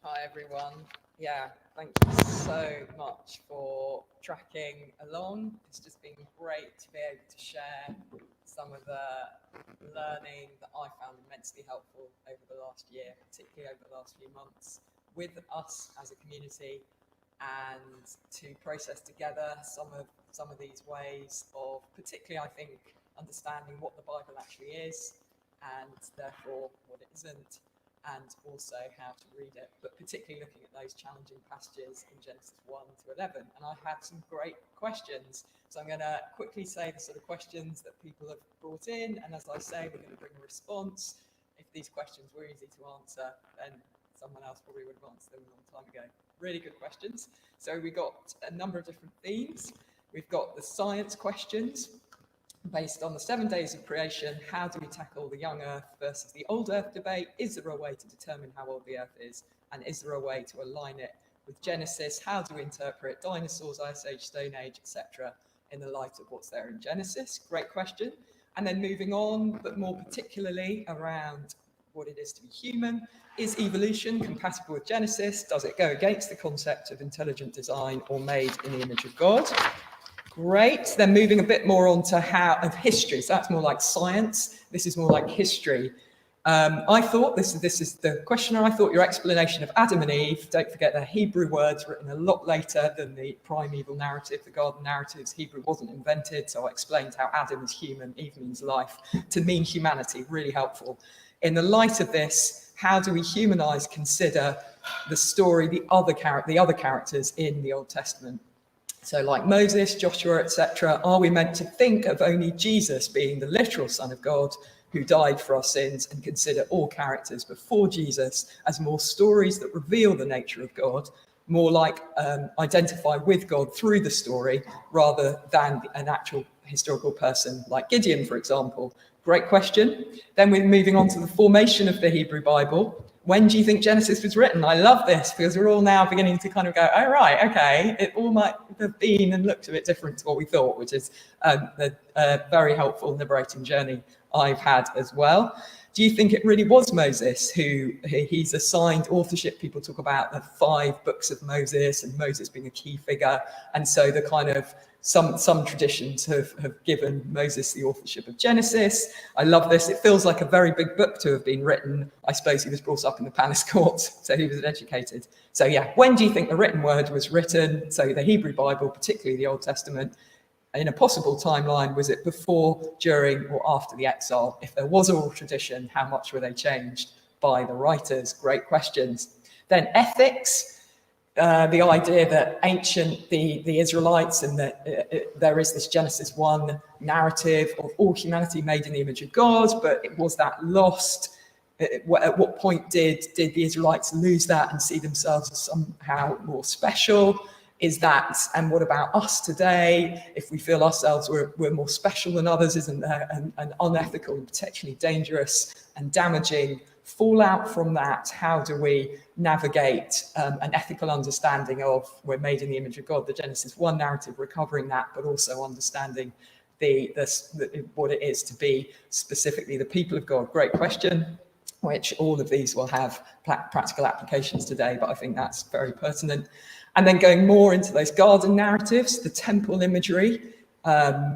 Hi everyone. Yeah, thank you so much for tracking along. It's just been great to be able to share some of the learning that I found immensely helpful over the last year, particularly over the last few months, with us as a community, and to process together some of these ways of, particularly I think, understanding what the Bible actually is and therefore what it isn't, and also how to read it, but particularly looking at those challenging passages in Genesis 1 to 11. And I had some great questions. So I'm going to quickly say the sort of questions that people have brought in. And as I say, we're going to bring a response. If these questions were easy to answer, then someone else probably would have answered them a long time ago. Really good questions. So we got a number of different themes. We've got the science questions. Based on the 7 days of creation, how do we tackle the young Earth versus the old Earth debate? Is there a way to determine how old the Earth is? And is there a way to align it with Genesis? How do we interpret dinosaurs, Ice Age, Stone Age, etc. in the light of what's there in Genesis? Great question. And then moving on, but more particularly around what it is to be human. Is evolution compatible with Genesis? Does it go against the concept of intelligent design or made in the image of God? Great. Then moving a bit more on to history. So that's more like science. This is more like history. I thought this is the questioner. I thought your explanation of Adam and Eve. Don't forget they're Hebrew words written a lot later than the primeval narrative, the garden narratives. Hebrew wasn't invented, so I explained how Adam is human, Eve means life, to mean humanity. Really helpful. In the light of this, how do we humanize, consider the story, the other characters in the Old Testament? So like Moses, Joshua, etc., are we meant to think of only Jesus being the literal Son of God who died for our sins, and consider all characters before Jesus as more stories that reveal the nature of God, more like identify with God through the story rather than an actual historical person like Gideon, for example? Great question. Then we're moving on to the formation of the Hebrew Bible. When do you think Genesis was written? I love this because we're all now beginning to kind of go, oh, right, okay, it all might have been and looked a bit different to what we thought, which is a very helpful, liberating journey I've had as well. Do you think it really was Moses who he's assigned authorship? People talk about the 5 books of Moses and Moses being a key figure. And so the kind of some traditions have given Moses the authorship of Genesis. I love this. It feels like a very big book to have been written. I suppose he was brought up in the palace court, so he was educated. So yeah, when do you think the written word was written? So the Hebrew Bible, particularly the Old Testament, in a possible timeline, was it before, during, or after the exile? If there was oral tradition, how much were they changed by the writers? Great questions. Then ethics. The idea that the Israelites, and that there is this Genesis 1 narrative of all humanity made in the image of God, but it was that lost? At what point did the Israelites lose that and see themselves as somehow more special? Is that, and what about us today? If we feel ourselves we're more special than others, isn't there an unethical and potentially dangerous and damaging fallout from that? How do we navigate an ethical understanding of we're made in the image of God, the Genesis 1 narrative, recovering that, but also understanding what it is to be specifically the people of God? Great question, which all of these will have practical applications today, but I think that's very pertinent. And then going more into those garden narratives, the temple imagery.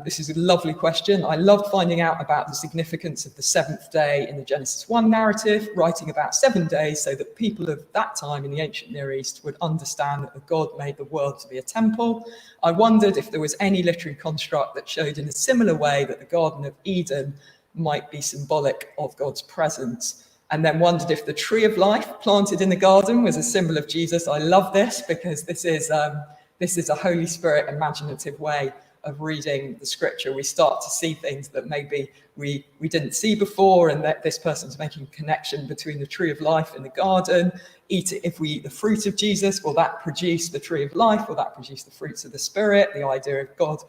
This is a lovely question. I loved finding out about the significance of the 7th day in the Genesis 1 narrative, writing about 7 days so that people of that time in the ancient Near East would understand that God made the world to be a temple. I wondered if there was any literary construct that showed in a similar way that the Garden of Eden might be symbolic of God's presence. And then wondered if the tree of life planted in the garden was a symbol of Jesus. I love this because this is a Holy Spirit imaginative way of reading the scripture. We start to see things that maybe we didn't see before, and that this person's making a connection between the tree of life and the garden. If we eat the fruit of Jesus, will that produce the tree of life? Will that produce the fruits of the Spirit? The idea of God,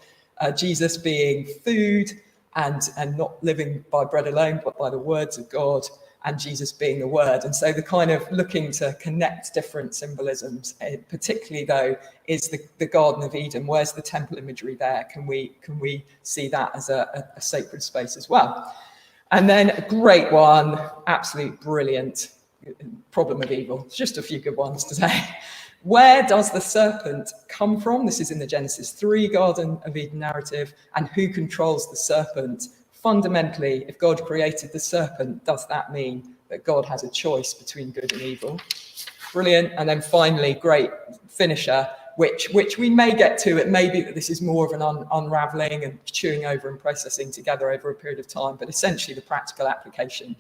Jesus being food and not living by bread alone, but by the words of God, and Jesus being the word. And so the kind of looking to connect different symbolisms, particularly though, is the Garden of Eden. Where's the temple imagery there? Can we see that as a sacred space as well? And then a great one, absolute brilliant. problem of evil. It's just a few good ones today. Where does the serpent come from? This is in the Genesis 3 Garden of Eden narrative. And who controls the serpent? Fundamentally, if God created the serpent, does that mean that God has a choice between good and evil? Brilliant. And then finally, great finisher, which we may get to. It may be that this is more of an unraveling and chewing over and processing together over a period of time, but essentially the practical application.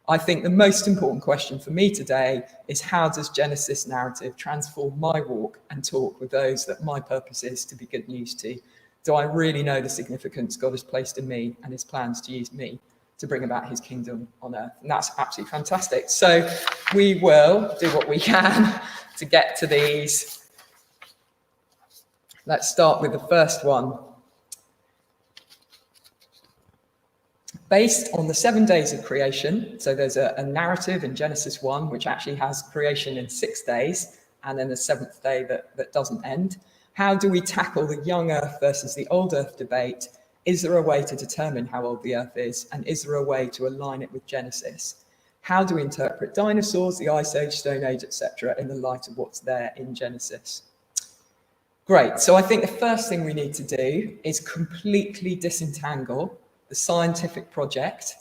I think the most important question for me today is, how does Genesis narrative transform my walk and talk with those that my purpose is to be good news to? Do I really know the significance God has placed in me and his plans to use me to bring about his kingdom on earth? And that's absolutely fantastic. So we will do what we can to get to these. Let's start with the first one. Based on the 7 days of creation, so there's a narrative in Genesis 1, which actually has creation in 6 days, and then the 7th day that doesn't end. How do we tackle the young earth versus the old earth debate? Is there a way to determine how old the earth is? And is there a way to align it with Genesis? How do we interpret dinosaurs, the Ice Age, Stone Age, etc., in the light of what's there in Genesis? Great. So I think the first thing we need to do is completely disentangle the scientific project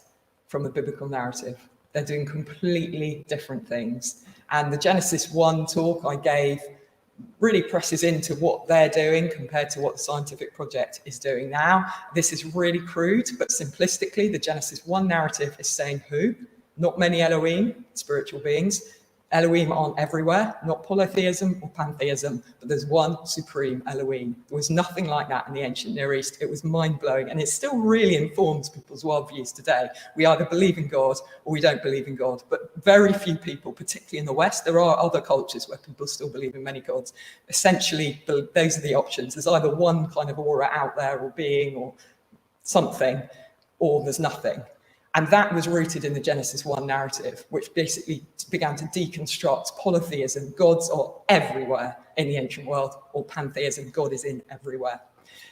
from the biblical narrative. They're doing completely different things. And the Genesis 1 talk I gave really presses into what they're doing compared to what the scientific project is doing now. This is really crude, but simplistically, the Genesis 1 narrative is saying who? Not many Elohim, spiritual beings. Elohim aren't everywhere, not polytheism or pantheism, but there's one supreme Elohim. There was nothing like that in the ancient Near East. It was mind-blowing, and it still really informs people's worldviews today. We either believe in God or we don't believe in God, but very few people, particularly in the West, there are other cultures where people still believe in many gods. Essentially, those are the options. There's either one kind of aura out there or being or something, or there's nothing. And that was rooted in the Genesis 1 narrative, which basically began to deconstruct polytheism. Gods are everywhere in the ancient world, or pantheism. God is in everywhere.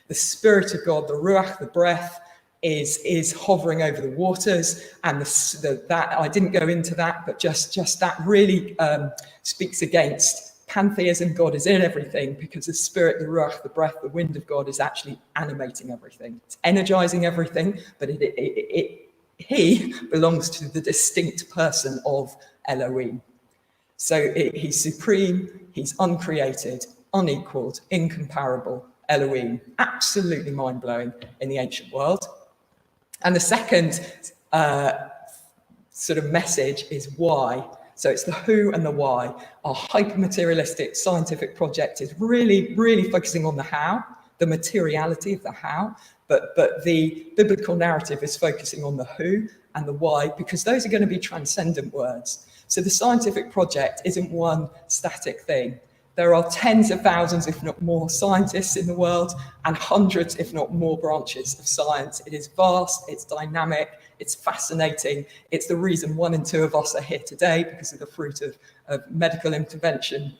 The Spirit of God, the Ruach, the breath, is hovering over the waters. And that I didn't go into that, but just that really speaks against pantheism. God is in everything, because the Spirit, the Ruach, the breath, the wind of God is actually animating everything. It's energizing everything, but he belongs to the distinct person of Elohim. So he's supreme, he's uncreated, unequaled, incomparable Elohim. Absolutely mind-blowing in the ancient world. And the second sort of message is why. So it's the who and the why. Our hyper-materialistic scientific project is really, really focusing on the how, the materiality of the how. But the biblical narrative is focusing on the who and the why, because those are going to be transcendent words. So the scientific project isn't one static thing. There are tens of thousands, if not more, scientists in the world, and hundreds, if not more, branches of science. It is vast, it's dynamic, it's fascinating. It's the reason 1 in 2 of us are here today, because of the fruit of medical intervention.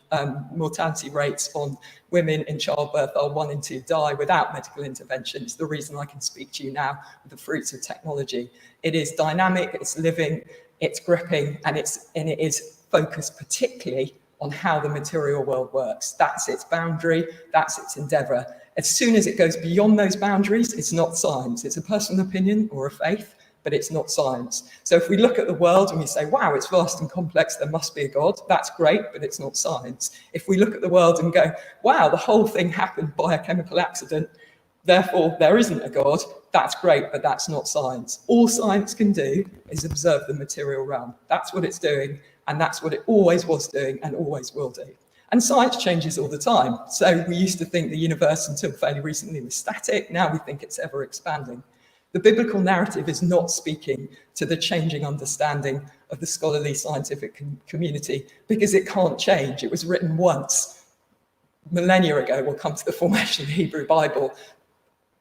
Mortality rates on women in childbirth are 1 in 2 die without medical intervention. It's the reason I can speak to you now with the fruits of technology. It is dynamic, it's living, it's gripping, and it is focused particularly on how the material world works. That's its boundary, that's its endeavor. As soon as it goes beyond those boundaries, it's not science. It's a personal opinion or a faith, but it's not science. So if we look at the world and we say, wow, it's vast and complex, there must be a God, that's great, but it's not science. If we look at the world and go, wow, the whole thing happened by a chemical accident, therefore there isn't a God, that's great, but that's not science. All science can do is observe the material realm. That's what it's doing, and that's what it always was doing and always will do. And science changes all the time. So we used to think the universe until fairly recently was static. Now we think it's ever expanding. The biblical narrative is not speaking to the changing understanding of the scholarly scientific community, because it can't change. It was written once, millennia ago. We'll come to the formation of the Hebrew Bible,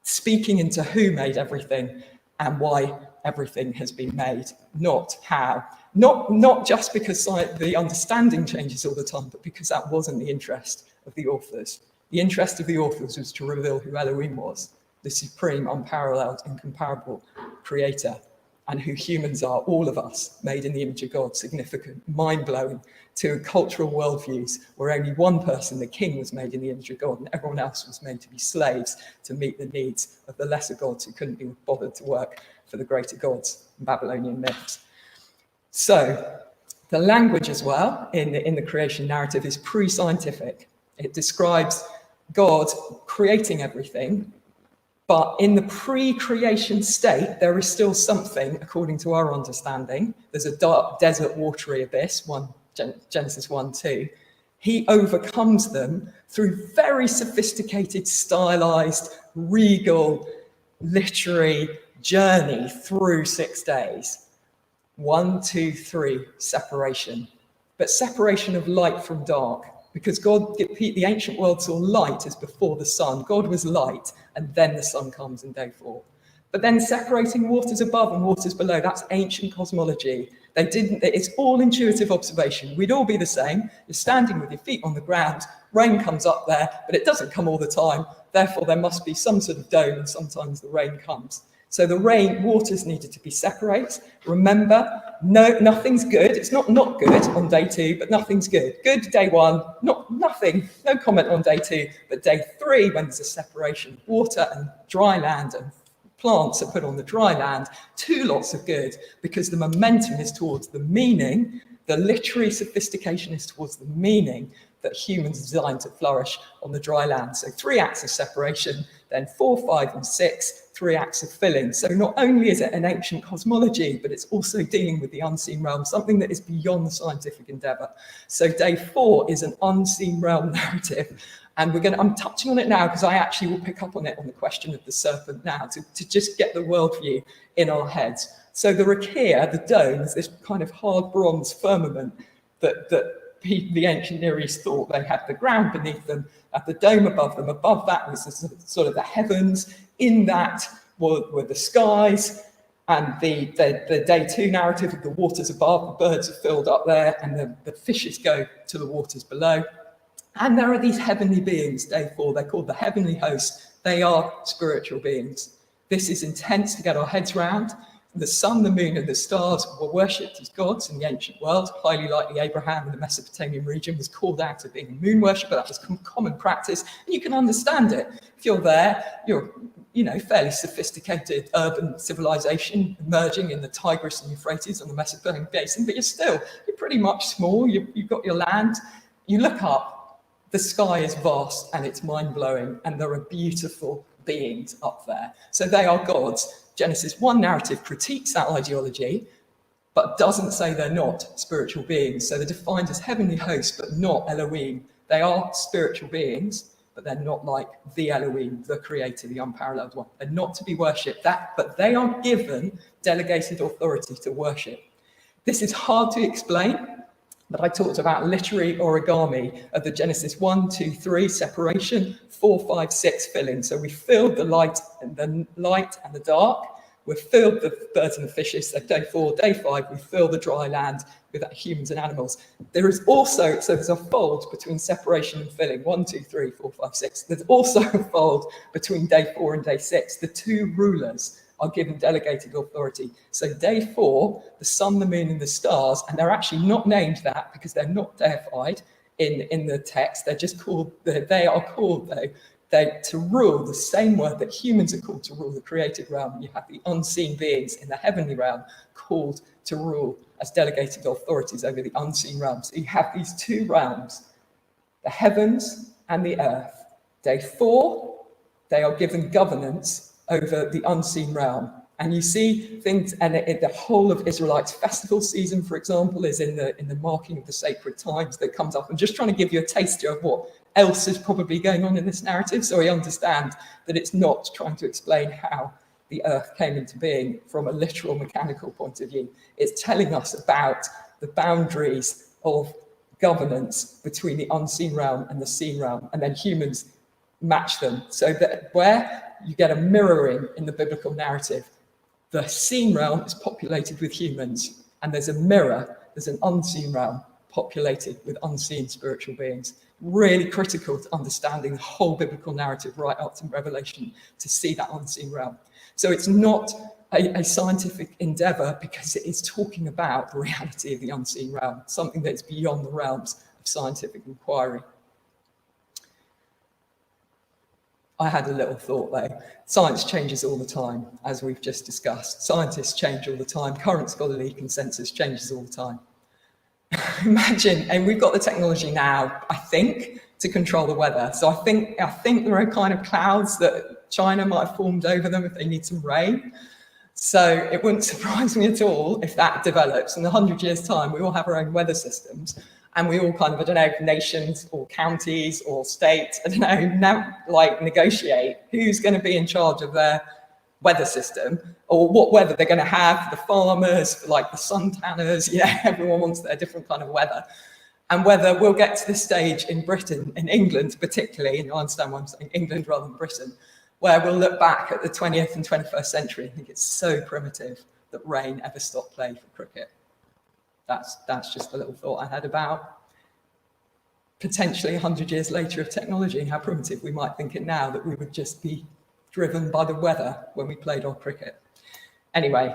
speaking into who made everything and why everything has been made, not how. Not just because the understanding changes all the time, but because that wasn't the interest of the authors. The interest of the authors was to reveal who Elohim was, the supreme, unparalleled, incomparable creator. and who humans are, all of us, made in the image of God, significant, mind-blowing to cultural worldviews where only one person, the king, was made in the image of God and everyone else was made to be slaves to meet the needs of the lesser gods who couldn't be bothered to work for the greater gods in Babylonian myths. So the language as well in the creation narrative is pre-scientific. It describes God creating everything, but in the pre-creation state, there is still something, according to our understanding. There's a dark, desert, watery abyss, Genesis 1:2. He overcomes them through very sophisticated, stylized, regal, literary journey through 6 days. 1, 2, 3, separation. But separation of light from dark. Because the ancient world saw light as before the sun. God was light, and then the sun comes in day 4. But then separating waters above and waters below, that's ancient cosmology. It's all intuitive observation. We'd all be the same. You're standing with your feet on the ground, rain comes up there, but it doesn't come all the time. Therefore, there must be some sort of dome, and sometimes the rain comes. So the waters needed to be separate. Remember, nothing's good. It's not good on day 2, but nothing's good. Good day 1, nothing, no comment on day 2, but day 3, when there's a separation, water and dry land and plants are put on the dry land, 2 lots of good, because the momentum is towards the meaning, the literary sophistication is towards the meaning that humans are designed to flourish on the dry land. So 3 acts of separation, then 4, 5, and 6, 3 acts of filling. So not only is it an ancient cosmology, but it's also dealing with the unseen realm, something that is beyond the scientific endeavor. So day 4 is an unseen realm narrative. And I'm touching on it now because I actually will pick up on it on the question of the serpent now to just get the worldview in our heads. So the rakia, the dome, is this kind of hard bronze firmament that the ancient Near East thought they had the ground beneath them, had the dome above them. Above that was sort of the heavens. In that were the skies, and the day 2 narrative of the waters above, the birds are filled up there, and the fishes go to the waters below. And there are these heavenly beings, day 4, they're called the heavenly host. They are spiritual beings. This is intense to get our heads round. The sun, the moon, and the stars were worshipped as gods in the ancient world. Highly likely Abraham in the Mesopotamian region was called out of being a moon worshipper. That was common practice, and you can understand it. If you're there, you're fairly sophisticated urban civilization emerging in the Tigris and Euphrates on the Mesopotamian basin, but you're pretty much small. You've got your land. You look up, the sky is vast and it's mind-blowing, and there are beautiful beings up there. So they are gods. Genesis 1 narrative critiques that ideology, but doesn't say they're not spiritual beings. So they're defined as heavenly hosts, but not Elohim. They are spiritual beings, but they're not like the Elohim, the creator, the unparalleled one. They're not to be worshipped, but they are given delegated authority to worship. This is hard to explain, but I talked about literary origami of the Genesis 1, 2, 3 separation, 4, 5, 6 filling. So we filled the light and the dark. We've filled the birds and the fishes. So day 4, day 5, we fill the dry land with humans and animals. There is also, so there's a fold between separation and filling, 1, 2, 3, 4, 5, 6. There's also a fold between day 4 and day 6. The 2 rulers are given delegated authority. So day 4, the sun, the moon, and the stars, and they're actually not named that because they're not deified in the text. They're just called, they are called though, to rule the same word that humans are called to rule the created realm. You have the unseen beings in the heavenly realm called to rule as delegated authorities over the unseen realm. So you have these 2 realms, the heavens and the earth. Day 4, they are given governance over the unseen realm. And you see things, and the whole of Israelites' festival season, for example, is in the marking of the sacred times that comes up. I'm just trying to give you a taster of what else is probably going on in this narrative, so we understand that it's not trying to explain how the earth came into being from a literal mechanical point of view. It's telling us about the boundaries of governance between the unseen realm and the seen realm, and then humans match them. So that where you get a mirroring in the biblical narrative, the seen realm is populated with humans, and there's a mirror, there's an unseen realm populated with unseen spiritual beings. Really critical to understanding the whole biblical narrative right up to Revelation to see that unseen realm. So it's not a scientific endeavor because it is talking about the reality of the unseen realm, something that's beyond the realms of scientific inquiry. I had a little thought though. Science changes all the time, as we've just discussed. Scientists change all the time. Current scholarly consensus changes all the time. Imagine, and we've got the technology now, I think, to control the weather. So I think there are kind of clouds that China might have formed over them if they need some rain. So it wouldn't surprise me at all if that develops. In 100 years' time, we all have our own weather systems. And we all kind of, I don't know, nations or counties or states, I don't know, now like negotiate who's going to be in charge of their weather system or what weather they're going to have, the farmers, like the suntanners, everyone wants their different kind of weather. And whether we'll get to this stage in Britain, in England particularly, and you understand why I'm saying England rather than Britain, where we'll look back at the 20th and 21st century and think it's so primitive that rain ever stopped play for cricket. That's just a little thought I had about potentially 100 years later of technology and how primitive we might think it now, that we would just be driven by the weather when we played our cricket. Anyway,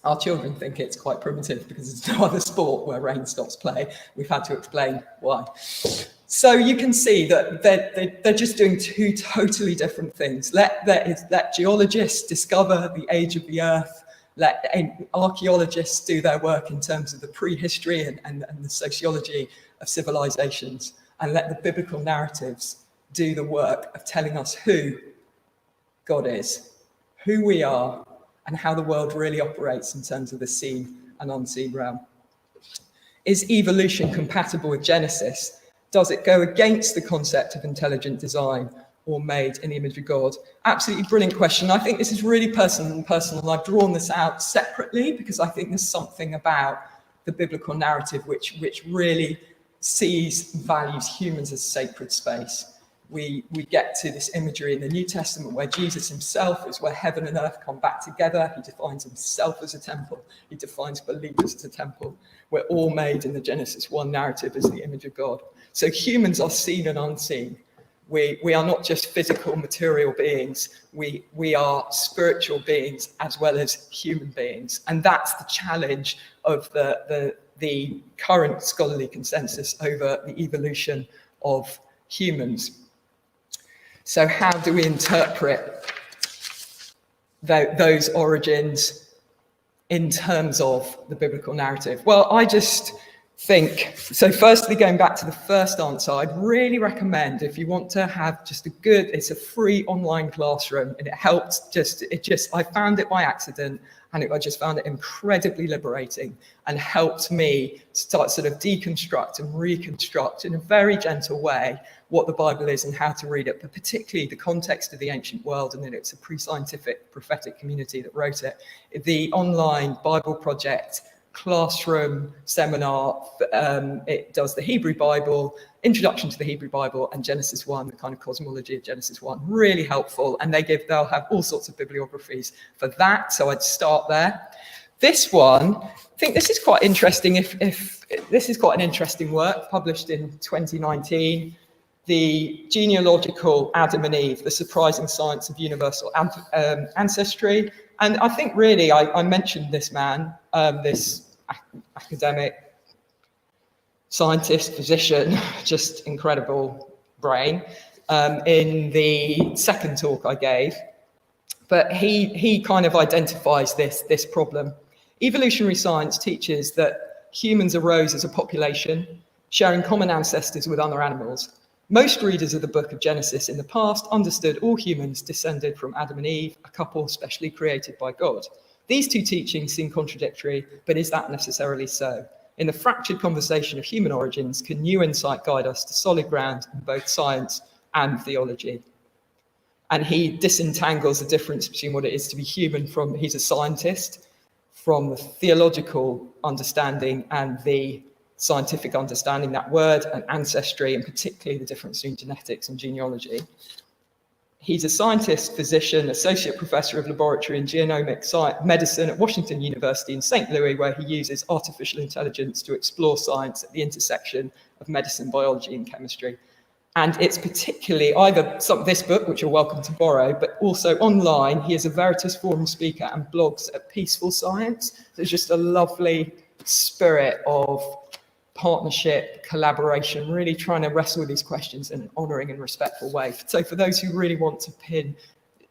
our children think it's quite primitive because there's no other sport where rain stops play. We've had to explain why. So you can see that they're just doing two totally different things. Let geologists discover the age of the earth. Let archaeologists do their work in terms of the prehistory and the sociology of civilizations, and let the biblical narratives do the work of telling us who God is, who we are, and how the world really operates in terms of the seen and unseen realm. Is evolution compatible with Genesis? Does it go against the concept of intelligent design or made in the image of God? Absolutely brilliant question. I think this is really personal, and I've drawn this out separately because I think there's something about the biblical narrative which really sees and values humans as sacred space. We get to this imagery in the New Testament where Jesus himself is where heaven and earth come back together. He defines himself as a temple. He defines believers as a temple. We're all made in the Genesis 1 narrative as the image of God. So humans are seen and unseen. We are not just physical material beings, we are spiritual beings as well as human beings. And that's the challenge of the current scholarly consensus over the evolution of humans. So how do we interpret those origins in terms of the biblical narrative? Well, I just think, so firstly, going back to the first answer, I'd really recommend, if you want to have just it's a free online classroom, and it helped I found it by accident, and I just found it incredibly liberating and helped me start sort of deconstruct and reconstruct in a very gentle way what the Bible is and how to read it, but particularly the context of the ancient world, and that it's a pre-scientific prophetic community that wrote it. The online Bible Project classroom seminar, it does the Hebrew Bible, introduction to the Hebrew Bible, and Genesis 1, the kind of cosmology of Genesis 1, really helpful. And they'll have all sorts of bibliographies for that, so I'd start there. This one, I think this is quite interesting. If this is quite an interesting work published in 2019, the genealogical Adam and Eve, the surprising science of universal ancestry. And I think really I mentioned this man, this academic scientist, physician, just incredible brain, in the second talk I gave. But he kind of identifies this problem. Evolutionary science teaches that humans arose as a population, sharing common ancestors with other animals. Most readers of the book of Genesis in the past understood all humans descended from Adam and Eve, a couple specially created by God. These two teachings seem contradictory, but is that necessarily so? In the fractured conversation of human origins, can new insight guide us to solid ground in both science and theology? And he disentangles the difference between what it is to be human he's a scientist, from the theological understanding and the scientific understanding, that word, and ancestry, and particularly the difference between genetics and genealogy. He's a scientist, physician, associate professor of laboratory and genomic medicine at Washington University in St. Louis, where he uses artificial intelligence to explore science at the intersection of medicine, biology, and chemistry. And it's particularly either this book, which you're welcome to borrow, but also online. He is a Veritas Forum speaker and blogs at Peaceful Science. There's just a lovely spirit of partnership, collaboration, really trying to wrestle with these questions in an honouring and respectful way. So for those who really want to pin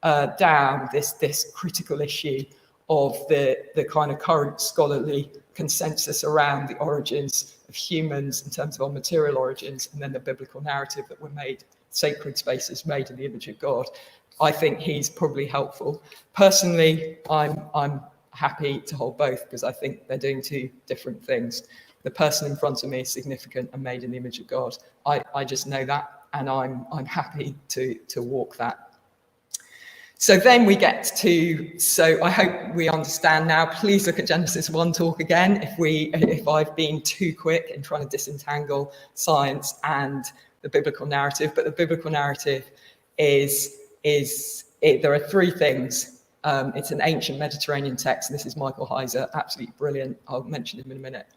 down this critical issue of the kind of current scholarly consensus around the origins of humans in terms of our material origins, and then the biblical narrative that we're made, sacred spaces made in the image of God, I think he's probably helpful. Personally, I'm happy to hold both because I think they're doing two different things. The person in front of me is significant and made in the image of God. I just know that, and I'm happy to walk that. So then we get to, so I hope we understand now. Please look at Genesis 1 talk again if I've been too quick in trying to disentangle science and the biblical narrative. But the biblical narrative there are three things. It's an ancient Mediterranean text, and this is Michael Heiser, absolutely brilliant. I'll mention him in a minute.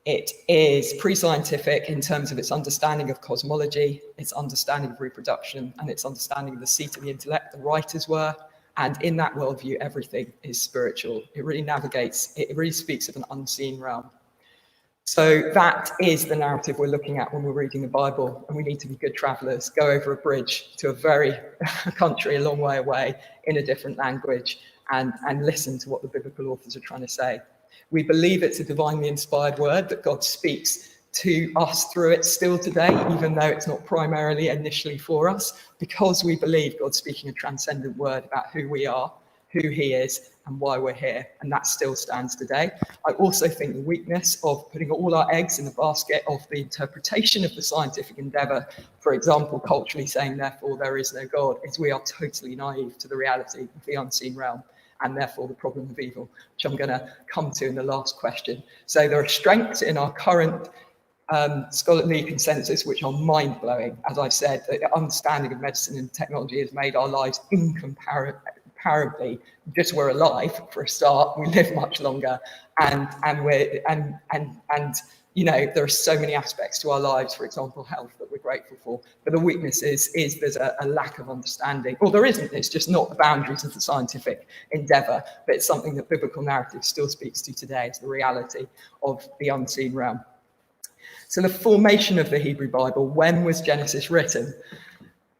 It is pre-scientific in terms of its understanding of cosmology, its understanding of reproduction, and its understanding of the seat of the intellect, the writers were. And in that worldview, everything is spiritual. It really speaks of an unseen realm. So that is the narrative we're looking at when we're reading the Bible, and we need to be good travelers, go over a bridge to a country a long way away in a different language and listen to what the biblical authors are trying to say. We believe it's a divinely inspired word, that God speaks to us through it still today, even though it's not primarily initially for us, because we believe God's speaking a transcendent word about who we are, who he is, and why we're here, and that still stands today. I also think the weakness of putting all our eggs in the basket of the interpretation of the scientific endeavour, for example, culturally saying, therefore, there is no God, is we are totally naive to the reality of the unseen realm, and therefore the problem of evil, which I'm going to come to in the last question. So there are strengths in our current scholarly consensus which are mind-blowing. As I said, the understanding of medicine and technology has made our lives incomparably, just we're alive for a start, we live much longer, and you know, there are so many aspects to our lives, for example, health, that we're grateful for. But the weakness is there's a lack of understanding. Or there isn't, it's just not the boundaries of the scientific endeavour, but it's something that biblical narrative still speaks to today. It's the reality of the unseen realm. So the formation of the Hebrew Bible, when was Genesis written?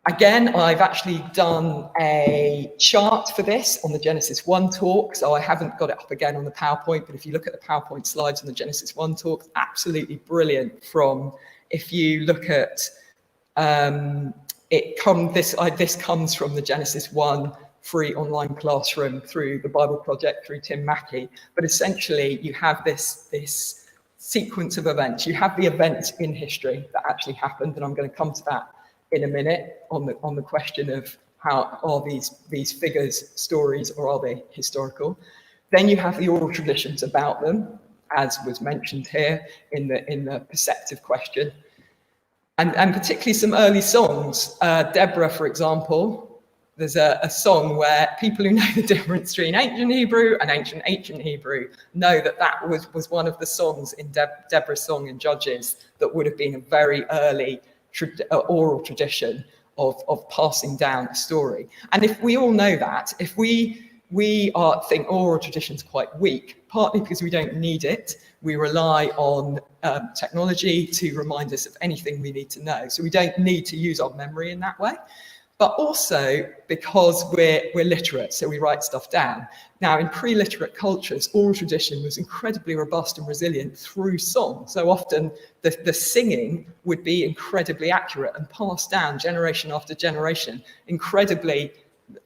Again, I've actually done a chart for this on the Genesis 1 talk, so I haven't got it up again on the PowerPoint, but if you look at the PowerPoint slides on the Genesis 1 talk, absolutely brilliant. If you look at this comes from the Genesis 1 free online classroom through the Bible Project, through Tim Mackey, but essentially you have this sequence of events. You have the events in history that actually happened, and I'm going to come to that in a minute on the question of how are these figures stories, or are they historical? Then you have the oral traditions about them, as was mentioned here in the perceptive question, and particularly some early songs. Deborah, for example, there's a song where people who know the difference between ancient Hebrew and ancient Hebrew know that was one of the songs in Deborah's song in Judges that would have been a very early oral tradition of passing down a story. And if we all know that, if we think oral tradition's quite weak, partly because we don't need it, we rely on technology to remind us of anything we need to know. So we don't need to use our memory in that way. But also because we're literate, so we write stuff down. Now, in pre-literate cultures, oral tradition was incredibly robust and resilient through song. So often the singing would be incredibly accurate and passed down generation after generation, incredibly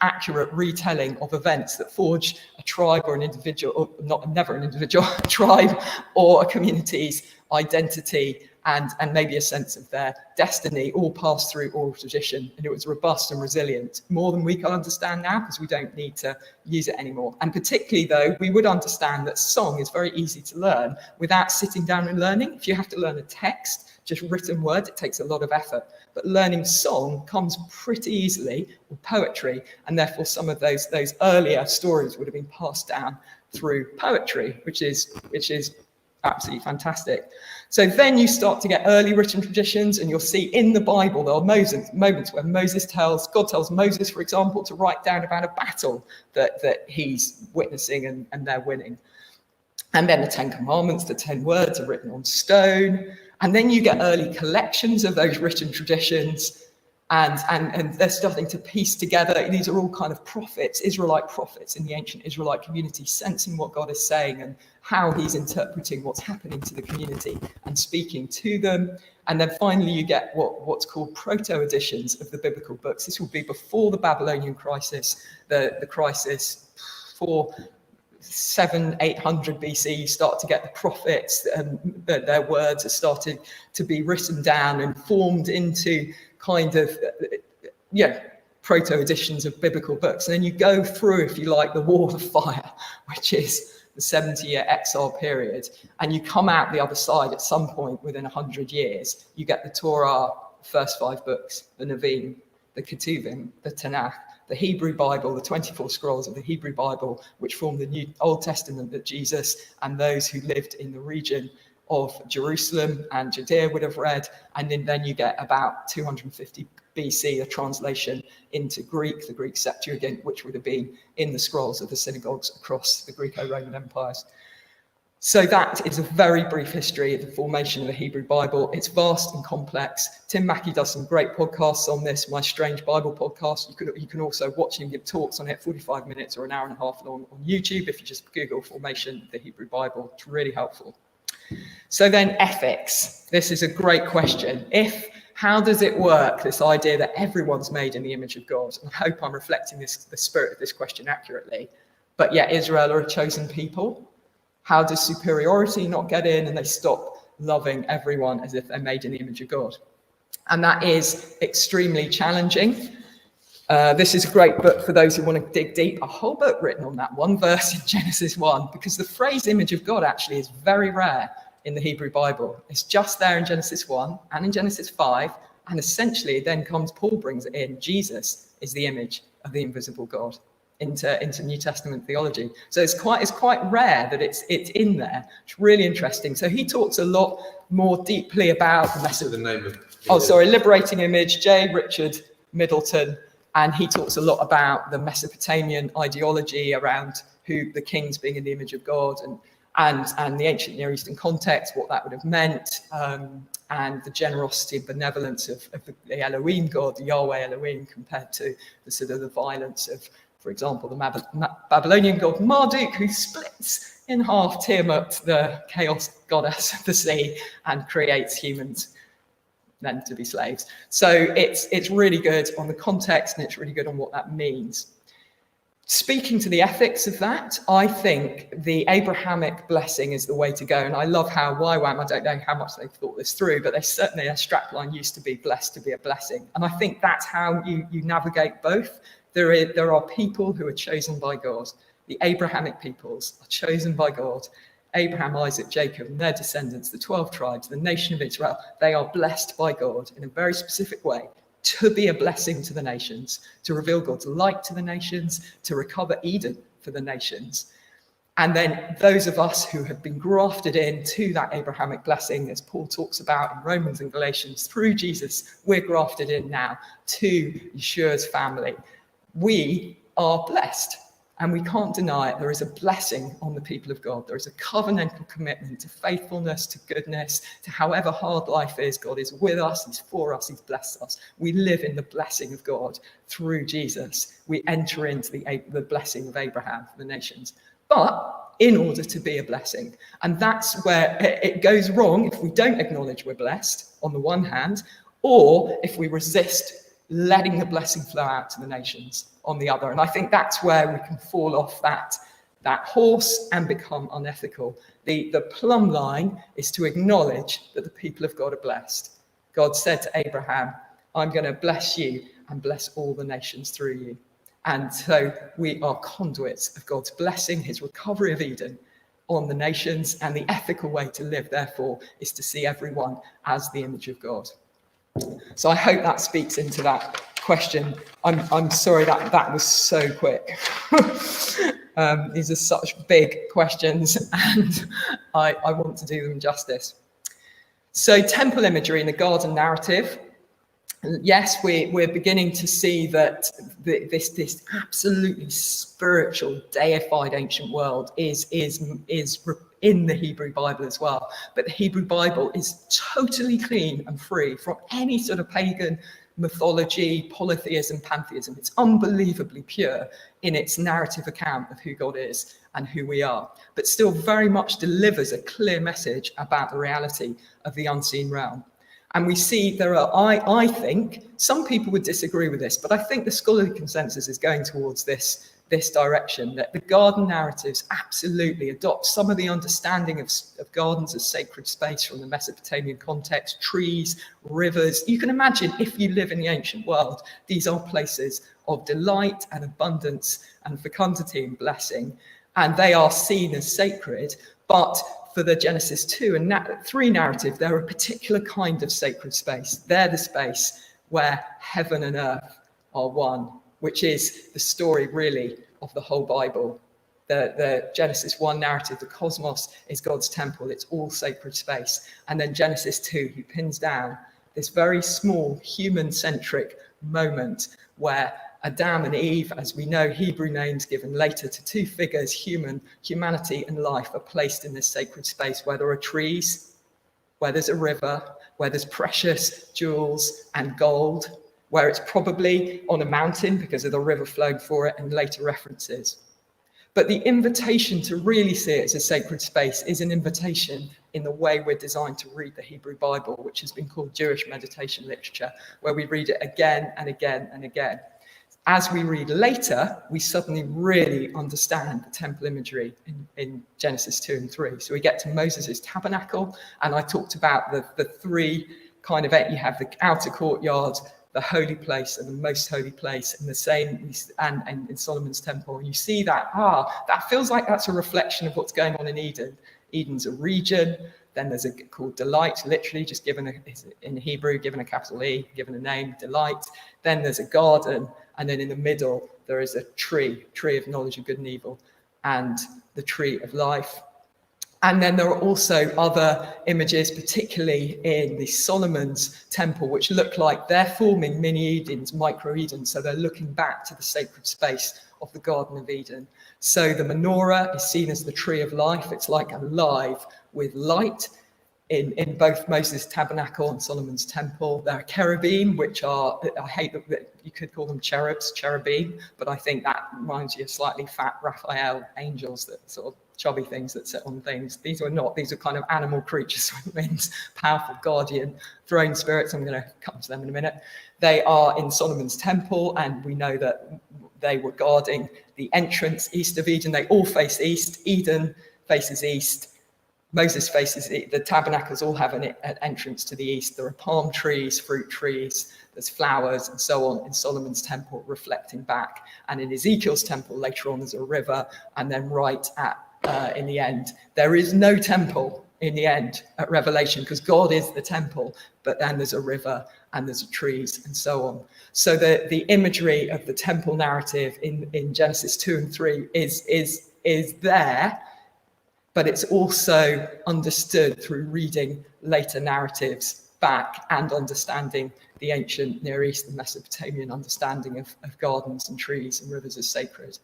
accurate retelling of events that forge a tribe or an individual, or never an individual, a tribe or a community's identity and maybe a sense of their destiny, all passed through oral tradition. And it was robust and resilient, more than we can understand now, because we don't need to use it anymore. And particularly, though, we would understand that song is very easy to learn without sitting down and learning. If you have to learn a text, just written words, it takes a lot of effort. But learning song comes pretty easily, or poetry, and therefore some of those earlier stories would have been passed down through poetry, which is absolutely fantastic. So then you start to get early written traditions, and you'll see in the Bible there are moments where God tells Moses, for example, to write down about a battle that he's witnessing and they're winning. And then the 10 Commandments, the 10 words are written on stone. And then you get early collections of those written traditions, and they're starting to piece together. These are all kind of prophets, Israelite prophets in the ancient Israelite community, sensing what God is saying and how he's interpreting what's happening to the community and speaking to them. And then finally you get what's called proto-editions of the biblical books. This will be before the Babylonian crisis, the crisis for 700-800 BC. You start to get the prophets, and their words are starting to be written down and formed into kind of proto-editions of biblical books. And then you go through, if you like, the Wall of Fire, which is the 70-year exile period, and you come out the other side at some point within 100 years. You get the Torah, the first 5 books, the Nevi'im, the Ketuvim, the Tanakh, the Hebrew Bible, the 24 scrolls of the Hebrew Bible, which form the New Old Testament that Jesus and those who lived in the region of Jerusalem and Judea would have read. And then you get about 250 BC, a translation into Greek, the Greek Septuagint, which would have been in the scrolls of the synagogues across the Greco-Roman empires. So that is a very brief history of the formation of the Hebrew Bible. It's vast and complex. Tim Mackey does some great podcasts on this, My Strange Bible podcast. You can also watch him give talks on it, 45 minutes or an hour and a half long on YouTube. If you just Google formation of the Hebrew Bible, it's really helpful. So then ethics. This is a great question. How does it work, this idea that everyone's made in the image of God? And I hope I'm reflecting the spirit of this question accurately. But yet Israel are a chosen people. How does superiority not get in, and they stop loving everyone as if they're made in the image of God? And that is extremely challenging. This is a great book for those who want to dig deep. A whole book written on that one verse in Genesis 1, because the phrase image of God actually is very rare in the Hebrew Bible. It's just there in Genesis 1 and in Genesis 5. And essentially then Paul brings it in. Jesus is the image of the invisible God into New Testament theology. So it's quite rare that it's in there. It's really interesting. So he talks a lot more deeply about Liberating Image, J. Richard Middleton, and he talks a lot about the Mesopotamian ideology around who the kings being in the image of God, and the ancient Near Eastern context, what that would have meant, and the generosity and benevolence of the Elohim God, the Yahweh Elohim, compared to the violence of, for example, the Babylonian god Marduk, who splits in half Tiamat, the chaos goddess of the sea, and creates humans then to be slaves. So it's really good on the context, and it's really good on what that means. Speaking to the ethics of that, I think the Abrahamic blessing is the way to go. And I love how YWAM, I don't know how much they've thought this through, but their strapline used to be blessed to be a blessing. And I think that's how you navigate both. There are people who are chosen by God. The Abrahamic peoples are chosen by God. Abraham, Isaac, Jacob, and their descendants, the 12 tribes, the nation of Israel, they are blessed by God in a very specific way to be a blessing to the nations, to reveal God's light to the nations, to recover Eden for the nations. And then those of us who have been grafted into that Abrahamic blessing, as Paul talks about in Romans and Galatians, through Jesus, we're grafted in now to Yeshua's family. We are blessed, and we can't deny it. There is a blessing on the people of God. There is a covenantal commitment to faithfulness, to goodness, to however hard life is. God is with us, he's for us, he's blessed us. We live in the blessing of God through Jesus. We enter into the blessing of Abraham for the nations. But in order to be a blessing, and that's where it goes wrong if we don't acknowledge we're blessed on the one hand, or if we resist letting the blessing flow out to the nations on the other. And I think that's where we can fall off that horse and become unethical. The plumb line is to acknowledge that the people of God are blessed. God said to Abraham, I'm going to bless you and bless all the nations through you. And so we are conduits of God's blessing, his recovery of Eden on the nations. And the ethical way to live, therefore, is to see everyone as the image of God. So I hope that speaks into that question. I'm sorry that was so quick. These are such big questions, and I want to do them justice. So temple imagery in the garden narrative. Yes, we're beginning to see that this absolutely spiritual, deified ancient world is in the Hebrew Bible as well. But the Hebrew Bible is totally clean and free from any sort of pagan mythology, polytheism, pantheism. It's unbelievably pure in its narrative account of who God is and who we are, but still very much delivers a clear message about the reality of the unseen realm. And we see there are, I think, some people would disagree with this, but I think the scholarly consensus is going towards this direction, that the garden narratives absolutely adopt some of the understanding of gardens as sacred space from the Mesopotamian context, trees, rivers. You can imagine if you live in the ancient world, these are places of delight and abundance and fecundity and blessing, and they are seen as sacred, but for the Genesis 2 and 3 narrative, they're a particular kind of sacred space. They're the space where heaven and earth are one, which is the story really of the whole Bible. The Genesis 1 narrative, the cosmos is God's temple. It's all sacred space. And then Genesis 2, he pins down this very small human-centric moment where Adam and Eve, as we know, Hebrew names given later to two figures, humanity and life, are placed in this sacred space where there are trees, where there's a river, where there's precious jewels and gold, where it's probably on a mountain because of the river flowing for it and later references. But the invitation to really see it as a sacred space is an invitation in the way we're designed to read the Hebrew Bible, which has been called Jewish meditation literature, where we read it again and again and again. As we read later, we suddenly really understand the temple imagery in Genesis 2 and 3. So we get to Moses' tabernacle, and I talked about the three kind of, you have the outer courtyard, the holy place and the most holy place, and the same and in Solomon's temple. You see that, that feels like that's a reflection of what's going on in Eden. Eden's a region, then there's a called delight, literally just given in Hebrew, given a capital E, given a name, delight. Then there's a garden, and then in the middle, there is a tree of knowledge of good and evil, and the tree of life. And then there are also other images, particularly in the Solomon's temple, which look like they're forming mini Edens, micro Edens. So they're looking back to the sacred space of the Garden of Eden. So the menorah is seen as the tree of life. It's like alive with light in both Moses' tabernacle and Solomon's temple. There are cherubim, which are, I hate that you could call them cherubim, but I think that reminds you of slightly fat Raphael angels, that sort of chubby things that sit on things. These are not, these are kind of animal creatures with wings, powerful guardian throne spirits. I'm going to come to them in a minute. They are in Solomon's temple, and we know that they were guarding the entrance east of Eden. They all face east. Eden faces east. Moses faces the tabernacles all have an entrance to the east. There are palm trees, fruit trees, there's flowers and so on in Solomon's temple reflecting back. And in Ezekiel's temple, later on, there's a river. And then right at in the end, there is no temple in the end at Revelation, because God is the temple, but then there's a river and there's trees and so on. So the imagery of the temple narrative in Genesis 2 and 3 is there, but it's also understood through reading later narratives back and understanding the ancient Near East and Mesopotamian understanding of gardens and trees and rivers as sacred.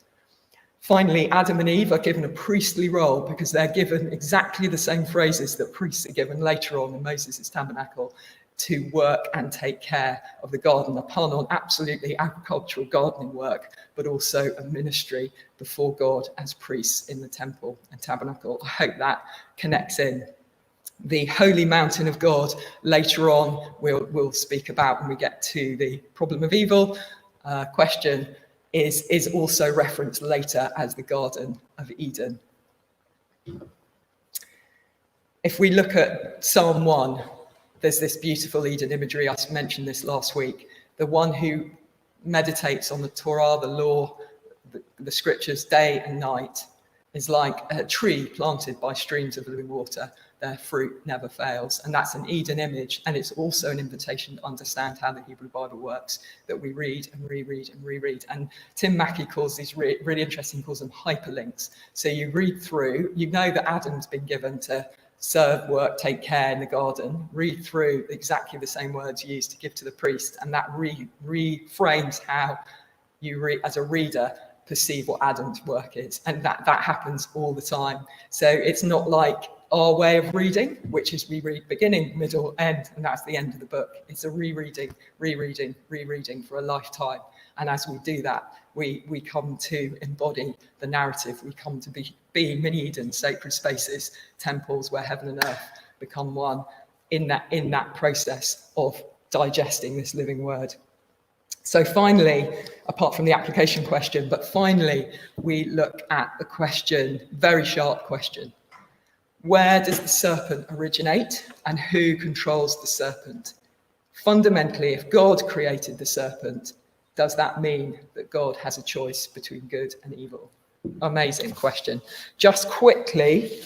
Finally, Adam and Eve are given a priestly role because they're given exactly the same phrases that priests are given later on in Moses' tabernacle to work and take care of the garden, a pun on absolutely agricultural gardening work, but also a ministry before God as priests in the temple and tabernacle. I hope that connects in. The holy mountain of God later on we'll speak about when we get to the problem of evil question is also referenced later as the Garden of Eden. If we look at Psalm 1, there's this beautiful Eden imagery. I mentioned this last week. The one who meditates on the Torah, the law, the scriptures day and night is like a tree planted by streams of living water. Their fruit never fails. And that's an Eden image. And it's also an invitation to understand how the Hebrew Bible works, that we read and reread and reread. And Tim Mackey calls these really interesting, calls them hyperlinks. So you read through, you know that Adam's been given to serve, work, take care in the garden, read through exactly the same words used to give to the priest, and that reframes how you as a reader perceive what Adam's work is. And that happens all the time. So it's not like our way of reading, which is we read beginning, middle, end, and that's the end of the book. It's a rereading for a lifetime. And as we do that, we come to embody the narrative. We come to be mini Eden, sacred spaces, temples where heaven and earth become one in that process of digesting this living word. So finally, apart from the application question, but finally, we look at the question, very sharp question. Where does the serpent originate and who controls the serpent? Fundamentally, if God created the serpent, does that mean that God has a choice between good and evil? Amazing question. Just quickly,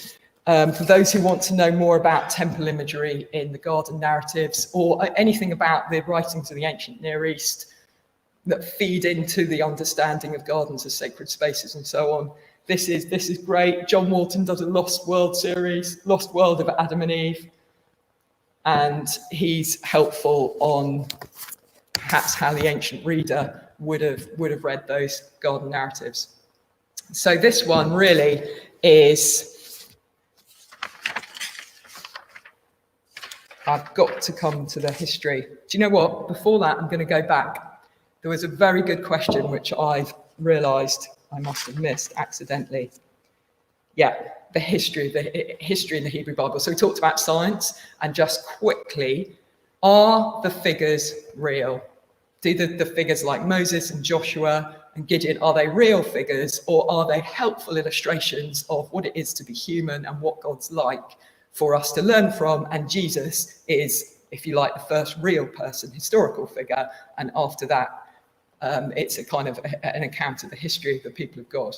for those who want to know more about temple imagery in the garden narratives or anything about the writings of the ancient Near East that feed into the understanding of gardens as sacred spaces and so on, this is great. John Walton does a Lost World series, Lost World of Adam and Eve, and he's helpful on perhaps how the ancient reader would have read those garden narratives. So this one really is, I've got to come to the history. Do you know what? Before that, I'm going to go back. There was a very good question which I've realised I must have missed accidentally. Yeah, the history in the Hebrew Bible. So we talked about science, and just quickly, are the figures real? Do the figures like Moses and Joshua and Gideon, are they real figures, or are they helpful illustrations of what it is to be human and what God's like for us to learn from? And Jesus is, if you like, the first real person, historical figure, and after that, it's a kind of an account of the history of the people of God.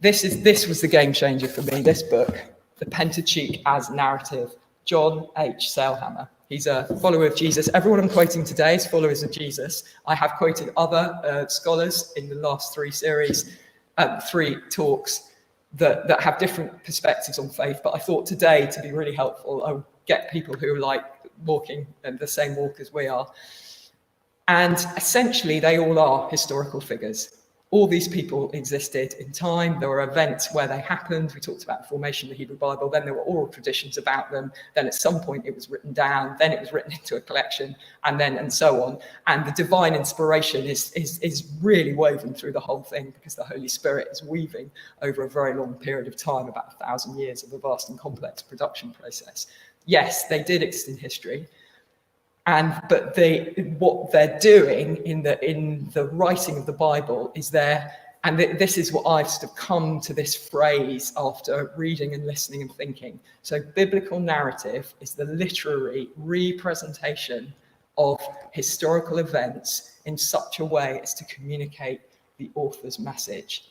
This was the game changer for me, this book, The Pentateuch as Narrative, John H. Sailhammer. He's a follower of Jesus. Everyone I'm quoting today is followers of Jesus. I have quoted other scholars in the last three talks that have different perspectives on faith, but I thought today, to be really helpful, I'll get people who are like walking the same walk as we are. And essentially, they all are historical figures. All these people existed in time. There were events where they happened. We talked about the formation of the Hebrew Bible. Then there were oral traditions about them. Then at some point it was written down. Then it was written into a collection, and so on. And the divine inspiration is really woven through the whole thing because the Holy Spirit is weaving over a very long period of time, about 1,000 years of a vast and complex production process. Yes, they did exist in history. But what they're doing in the writing of the Bible is this is what I've sort of come to this phrase after reading and listening and thinking. So biblical narrative is the literary representation of historical events in such a way as to communicate the author's message.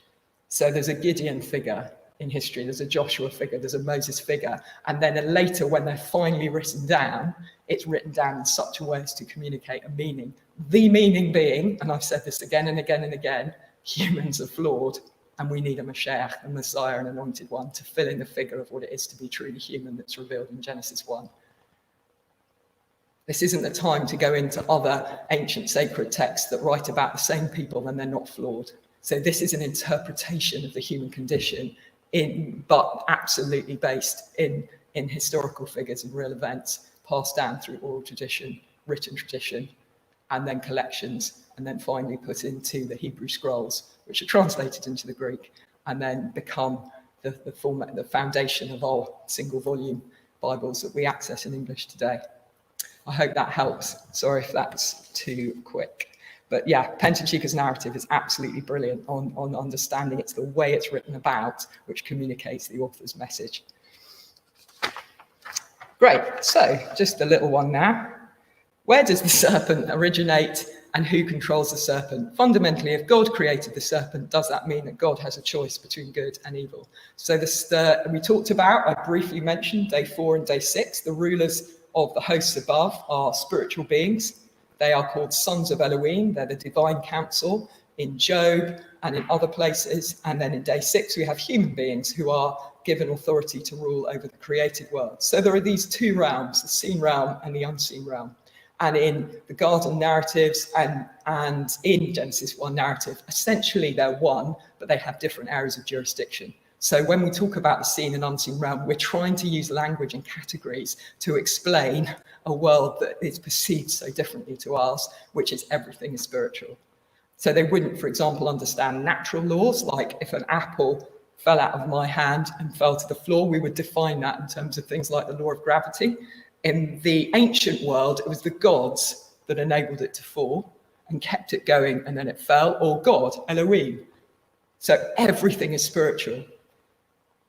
So there's a Gideon figure in history, there's a Joshua figure, there's a Moses figure, and then later when they're finally written down, it's written down in such a way as to communicate a meaning. The meaning being, and I've said this again and again and again, humans are flawed and we need a Mashiach, a Messiah, an anointed one to fill in the figure of what it is to be truly human that's revealed in Genesis 1. This isn't the time to go into other ancient sacred texts that write about the same people and they're not flawed. So this is an interpretation of the human condition but absolutely based in historical figures and real events passed down through oral tradition, written tradition, and then collections, and then finally put into the Hebrew scrolls, which are translated into the Greek, and then become the foundation of our single volume Bibles that we access in English today. I hope that helps. Sorry if that's too quick. But yeah, Pentateuch as narrative is absolutely brilliant on understanding it's the way it's written about which communicates the author's message. Great, so just a little one now. Where does the serpent originate and who controls the serpent? Fundamentally, if God created the serpent, does that mean that God has a choice between good and evil? So we talked about, I briefly mentioned, day 4 and day 6, the rulers of the hosts above are spiritual beings. They are called sons of Elohim. They're the divine council in Job and in other places. And then in day 6, we have human beings who are given authority to rule over the created world. So there are these two realms, the seen realm and the unseen realm. And in the garden narratives and in Genesis 1 narrative, essentially they're one, but they have different areas of jurisdiction. So when we talk about the seen and unseen realm, we're trying to use language and categories to explain a world that is perceived so differently to ours, which is everything is spiritual. So they wouldn't, for example, understand natural laws, like if an apple fell out of my hand and fell to the floor, we would define that in terms of things like the law of gravity. In the ancient world, it was the gods that enabled it to fall and kept it going, and then it fell, or God, Elohim. So everything is spiritual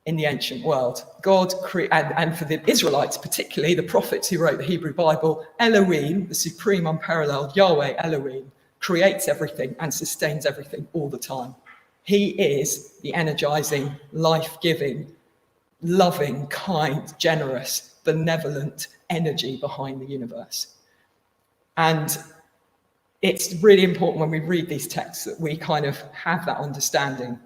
in the ancient world. God and for the Israelites, particularly the prophets who wrote the Hebrew Bible, Elohim, the supreme unparalleled Yahweh Elohim, creates everything and sustains everything all the time. He is the energizing, life-giving, loving, kind, generous, benevolent energy behind the universe. And it's really important when we read these texts that we kind of have that understanding.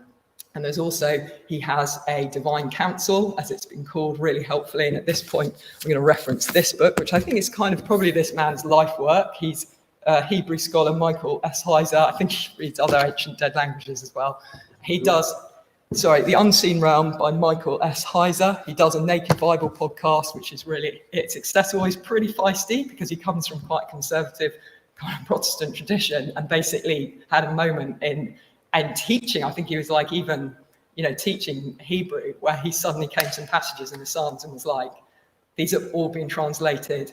And there's also, he has a divine council, as it's been called really helpfully. And at this point, I'm going to reference this book, which I think is kind of probably this man's life work. He's a Hebrew scholar, Michael S. Heiser. I think he reads other ancient dead languages as well. He does, The Unseen Realm by Michael S. Heiser. He does a Naked Bible podcast, which is really, it's accessible. He's pretty feisty because he comes from quite a conservative kind of Protestant tradition and basically had a moment in teaching. I think he was like even, teaching Hebrew, where he suddenly came to some passages in the Psalms and was like, these have all been translated.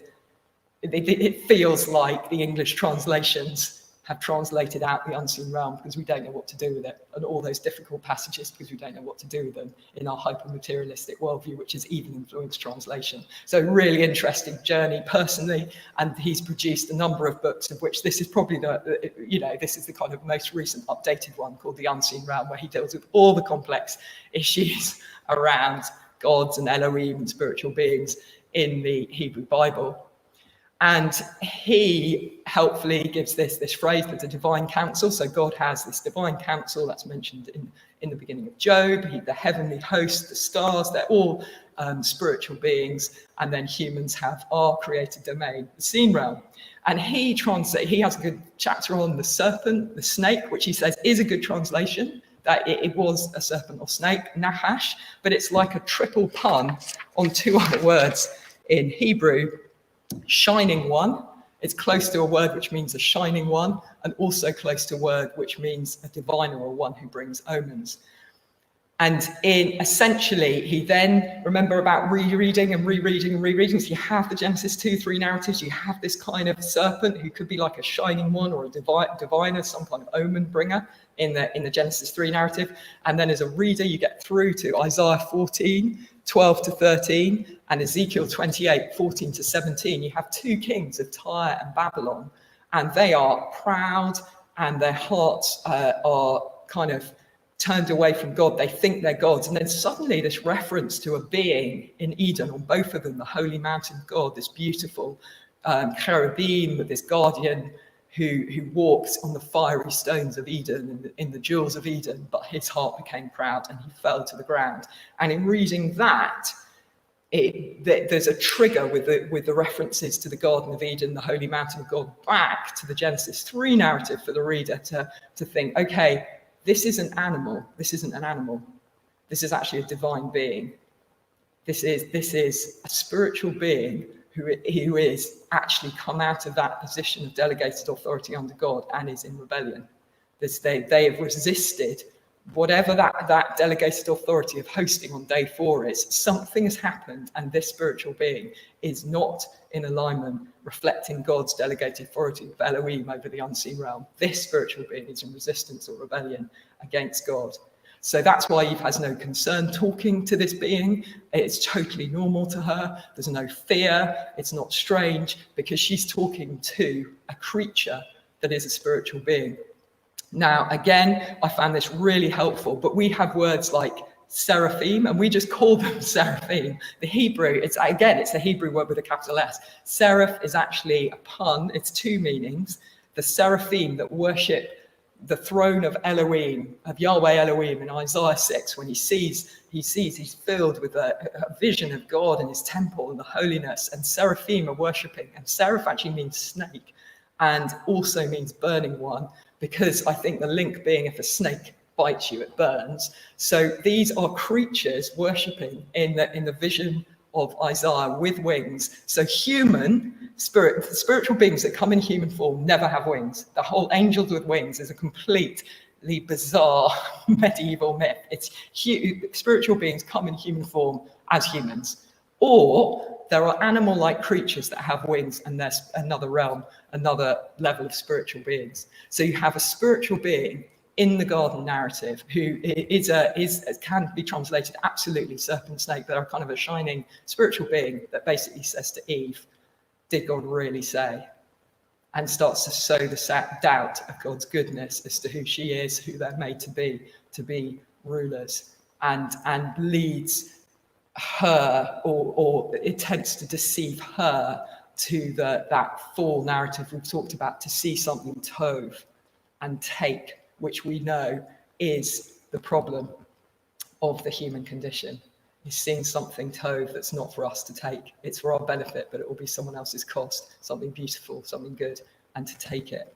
It feels like the English translations have translated out the unseen realm because we don't know what to do with it, and all those difficult passages because we don't know what to do with them in our hyper-materialistic worldview, which has even influenced translation. So really interesting journey personally, and he's produced a number of books, of which this is probably this is the kind of most recent updated one called The Unseen Realm, where he deals with all the complex issues around gods and Elohim and spiritual beings in the Hebrew Bible. And he helpfully gives this phrase, that the divine council. So God has this divine council that's mentioned in the beginning of Job. The heavenly host, the stars, they're all spiritual beings. And then humans have our created domain, the seen realm. And he has a good chapter on the serpent, the snake, which he says is a good translation, that it was a serpent or snake, Nahash, but it's like a triple pun on two other words in Hebrew. Shining one, it's close to a word which means a shining one, and also close to a word which means a diviner or one who brings omens. And essentially, he then, remember about rereading. So you have the Genesis 2-3 narratives, you have this kind of serpent who could be like a shining one or a diviner, some kind of omen bringer in the Genesis 3 narrative. And then as a reader, you get through to Isaiah 14, 12-13, and Ezekiel 28, 14-17. You have two kings of Tyre and Babylon, and they are proud, and their hearts are kind of turned away from God. They think they're gods. And then suddenly this reference to a being in Eden, on both of them, the holy mountain of God, this beautiful cherubim with this guardian who walked on the fiery stones of Eden, in the jewels of Eden, but his heart became proud and he fell to the ground. And in reading that, there's a trigger with the references to the Garden of Eden, the holy mountain of God, back to the Genesis 3 narrative for the reader to think, okay, this isn't an animal. This is actually a divine being. This is a spiritual being who is actually come out of that position of delegated authority under God and is in rebellion. They have resisted whatever that delegated authority of hosting on day 4 is. Something has happened, and this spiritual being is not in alignment, reflecting God's delegated authority of Elohim over the unseen realm. This spiritual being is in resistance or rebellion against God. So that's why Eve has no concern talking to this being. It's totally normal to her. There's no fear. It's not strange, because she's talking to a creature that is a spiritual being. Now, again, I found this really helpful, but we have words like seraphim, and we just call them seraphim. The Hebrew, it's the Hebrew word with a capital S. Seraph is actually a pun. It's two meanings. The seraphim that worship the throne of Elohim, of Yahweh Elohim in Isaiah 6, when he's filled with a vision of God and his temple and the holiness, and seraphim are worshipping. And seraph actually means snake and also means burning one, because I think the link being if a snake bites you, it burns. So these are creatures worshipping in the vision of Isaiah with wings. So spiritual beings that come in human form never have wings. The whole angels with wings is a completely bizarre medieval myth. It's spiritual beings come in human form as humans. Or there are animal-like creatures that have wings, and there's another realm, another level of spiritual beings. So you have a spiritual being in the garden narrative, who can be translated absolutely serpent, snake. They're kind of a shining spiritual being that basically says to Eve, did God really say? And starts to sow the doubt of God's goodness as to who she is, who they're made to be rulers, and leads her, or attempts to deceive her to that full narrative we've talked about, to see something tov and take, which we know is the problem of the human condition, is seeing something tov that's not for us to take. It's for our benefit, but it will be someone else's cost, something beautiful, something good, and to take it.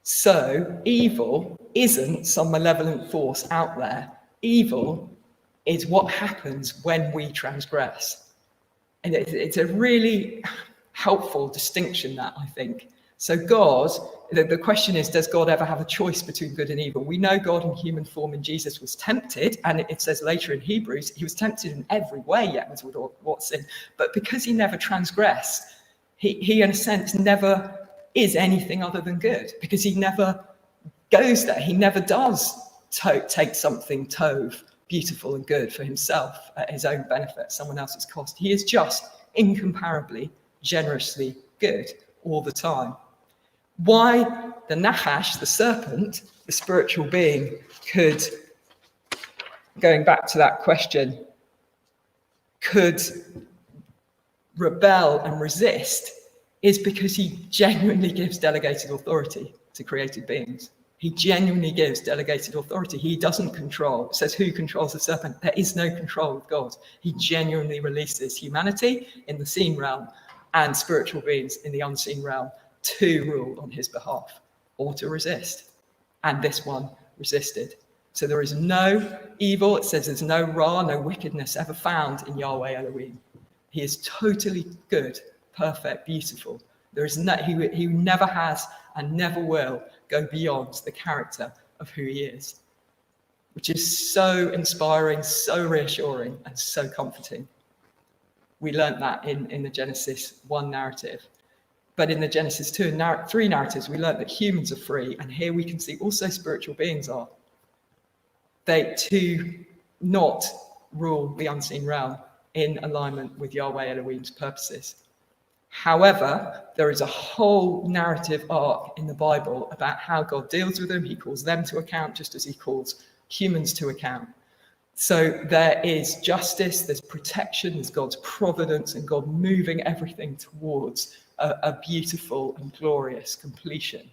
So evil isn't some malevolent force out there. Evil is what happens when we transgress. And it's a really helpful distinction, that, I think. So God, the question is, does God ever have a choice between good and evil? We know God in human form in Jesus was tempted, and it says later in Hebrews, he was tempted in every way, yet was without sin. But because he never transgressed, he in a sense never is anything other than good, because he never goes there. He never does take something tov, beautiful and good for himself at his own benefit, someone else's cost. He is just incomparably, generously good all the time. Why the Nachash, the serpent, the spiritual being, could, going back to that question, could rebel and resist, is because he genuinely gives delegated authority to created beings. He genuinely gives delegated authority. He doesn't control. It says, who controls the serpent? There is no control of God. He genuinely releases humanity in the seen realm and spiritual beings in the unseen realm to rule on his behalf or to resist. And this one resisted. So there is no evil. It says there's no ra, no wickedness ever found in Yahweh Elohim. He is totally good, perfect, beautiful. There is no, he never has and never will go beyond the character of who he is, which is so inspiring, so reassuring, and so comforting. We learnt that in the Genesis 1 narrative. But in the Genesis 2 and 3 narratives, we learnt that humans are free, and here we can see also spiritual beings are. They too not rule the unseen realm in alignment with Yahweh Elohim's purposes. However, there is a whole narrative arc in the Bible about how God deals with them. He calls them to account just as he calls humans to account. So there is justice, there's protection, there's God's providence, and God moving everything towards a beautiful and glorious completion.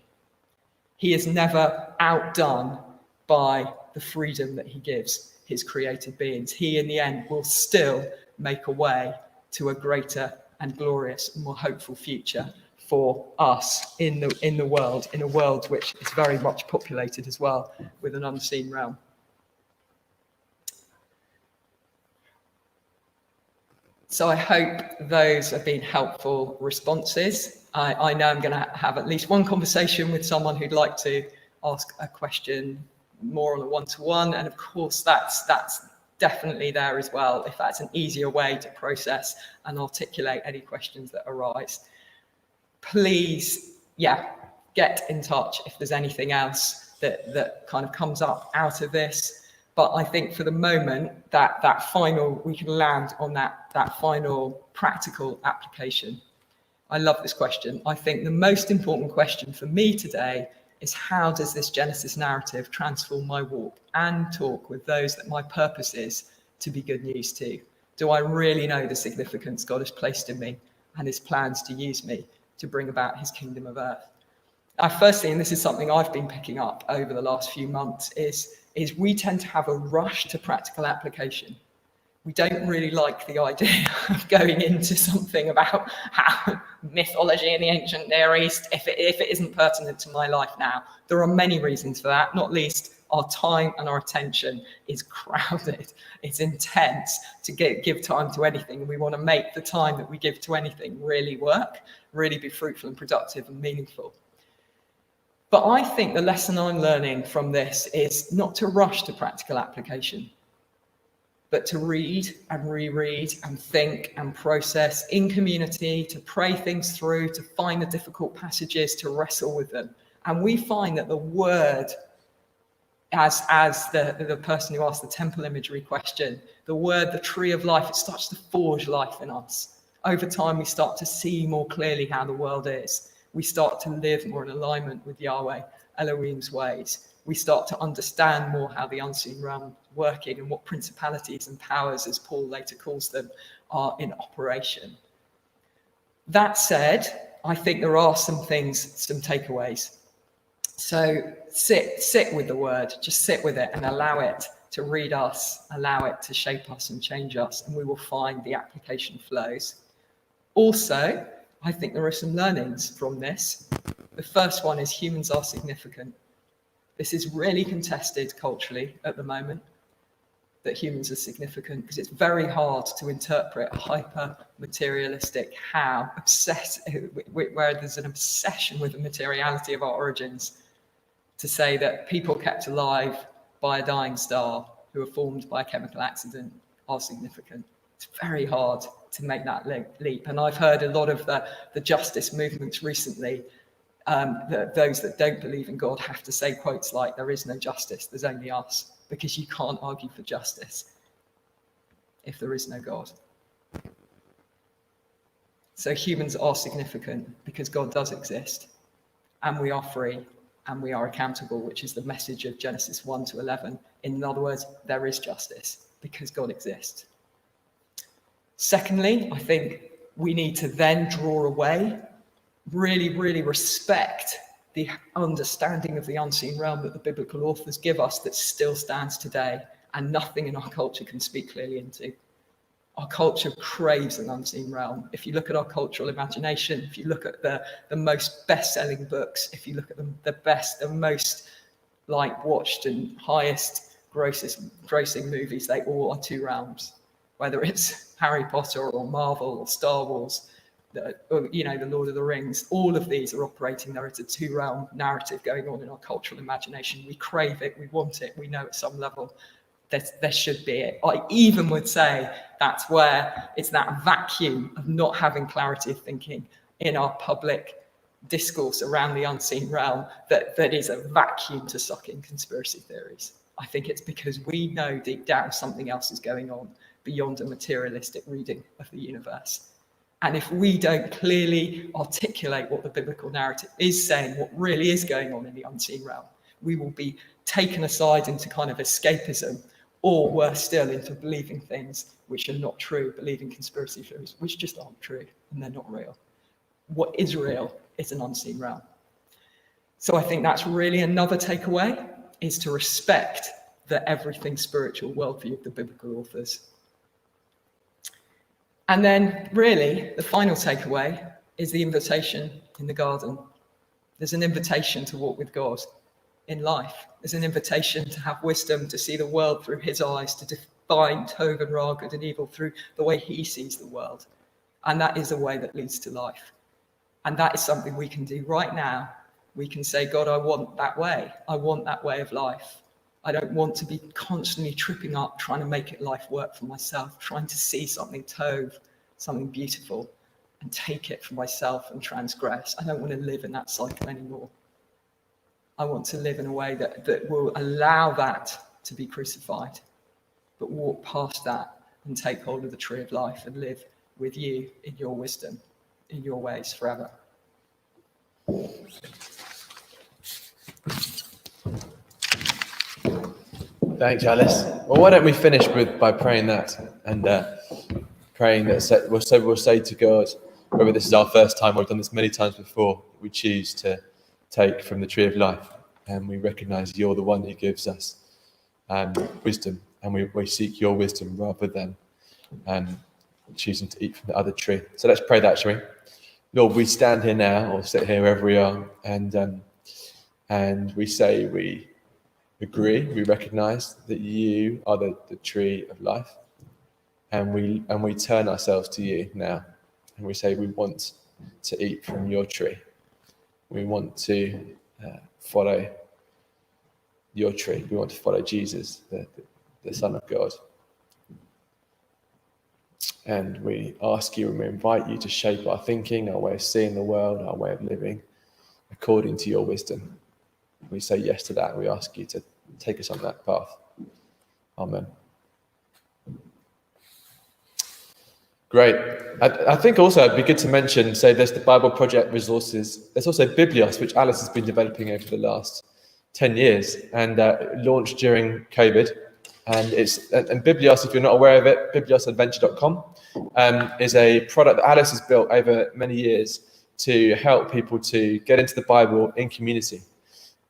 He is never outdone by the freedom that he gives his created beings. He, in the end, will still make a way to a greater and glorious and more hopeful future for us in the world, in a world which is very much populated as well with an unseen realm. So I hope those have been helpful responses. I know I'm going to have at least one conversation with someone who'd like to ask a question more on a one-to-one, and of course that's definitely there as well, if that's an easier way to process and articulate any questions that arise. Please, get in touch if there's anything else that kind of comes up out of this. But I think for the moment, that final, we can land on that final practical application. I love this question. I think the most important question for me today is, how does this Genesis narrative transform my walk and talk with those that my purpose is to be good news to? Do I really know the significance God has placed in me and his plans to use me to bring about his kingdom of earth? Firstly, and this is something I've been picking up over the last few months, is we tend to have a rush to practical application. We don't really like the idea of going into something about how mythology in the ancient Near East if it isn't pertinent to my life now. There are many reasons for that, not least our time and our attention is crowded. It's intense to give time to anything. We want to make the time that we give to anything really work, really be fruitful and productive and meaningful. But I think the lesson I'm learning from this is not to rush to practical application, but to read and reread and think and process in community, to pray things through, to find the difficult passages, to wrestle with them. And we find that the word, as the person who asked the temple imagery question, the word, the tree of life, it starts to forge life in us. Over time, we start to see more clearly how the world is. We start to live more in alignment with Yahweh, Elohim's ways. We start to understand more how the unseen realm is working and what principalities and powers, as Paul later calls them, are in operation. That said, I think there are some takeaways. So sit with the word, just sit with it and allow it to read us, allow it to shape us and change us, and we will find the application flows. Also, I think there are some learnings from this. The first one is humans are significant. This is really contested culturally at the moment, that humans are significant, because it's very hard to interpret a hyper-materialistic where there's an obsession with the materiality of our origins, to say that people kept alive by a dying star who are formed by a chemical accident are significant. It's very hard to make that leap. And I've heard a lot of the justice movements recently, those that don't believe in God have to say quotes like, there is no justice, there's only us, because you can't argue for justice if there is no God. So humans are significant because God does exist, and we are free, and we are accountable, which is the message of Genesis 1 to 11. In other words, there is justice because God exists. Secondly, I think we need to then draw away, really, really respect the understanding of the unseen realm that the biblical authors give us that still stands today, and nothing in our culture can speak clearly into. Our culture craves an unseen realm. If you look at our cultural imagination, if you look at the most best-selling books, if you look at the most watched and highest grossing movies, they all are two realms. Whether it's Harry Potter or Marvel or Star Wars, the Lord of the Rings, all of these are operating. There is a two-realm narrative going on in our cultural imagination. We crave it, we want it, we know at some level there should be it. I even would say that's where it's that vacuum of not having clarity of thinking in our public discourse around the unseen realm that is a vacuum to suck in conspiracy theories. I think it's because we know deep down something else is going on beyond a materialistic reading of the universe. And if we don't clearly articulate what the biblical narrative is saying, what really is going on in the unseen realm, we will be taken aside into kind of escapism, or worse still, into believing things which are not true, believing conspiracy theories which just aren't true and they're not real. What is real is an unseen realm. So I think that's really another takeaway, is to respect the everything spiritual worldview of the biblical authors. And then really the final takeaway is the invitation in the garden. There's an invitation to walk with God in life. There's an invitation to have wisdom, to see the world through his eyes, to define Tov and Ra, good and evil, through the way he sees the world. And that is a way that leads to life. And that is something we can do right now. We can say, God, I want that way. I want that way of life. I don't want to be constantly tripping up, trying to make it life work for myself, trying to see something Tov, something beautiful, and take it for myself and transgress. I don't want to live in that cycle anymore. I want to live in a way that will allow that to be crucified, but walk past that and take hold of the tree of life and live with you in your wisdom, in your ways forever. Thanks, Alice. Well, why don't we finish by praying that, and praying that we'll say to God, whether this is our first time or we've done this many times before, we choose to take from the tree of life. And we recognize you're the one who gives us wisdom, and we seek your wisdom rather than choosing to eat from the other tree. So let's pray that, shall we? Lord, we stand here now, or sit here wherever we are, and we say we agree, we recognize that you are the tree of life, and we turn ourselves to you now, and we say we want to eat from your tree. We want to follow your tree. We want to follow Jesus, the Son of God. And we ask you and we invite you to shape our thinking, our way of seeing the world, our way of living according to your wisdom. We say yes to that. We ask you to take us on that path. Amen. Great. I think also it'd be good to mention, so there's the Bible Project resources. There's also Biblios, which Alice has been developing over the last 10 years and launched during COVID. And Biblios, if you're not aware of it, bibliosadventure.com is a product that Alice has built over many years to help people to get into the Bible in community.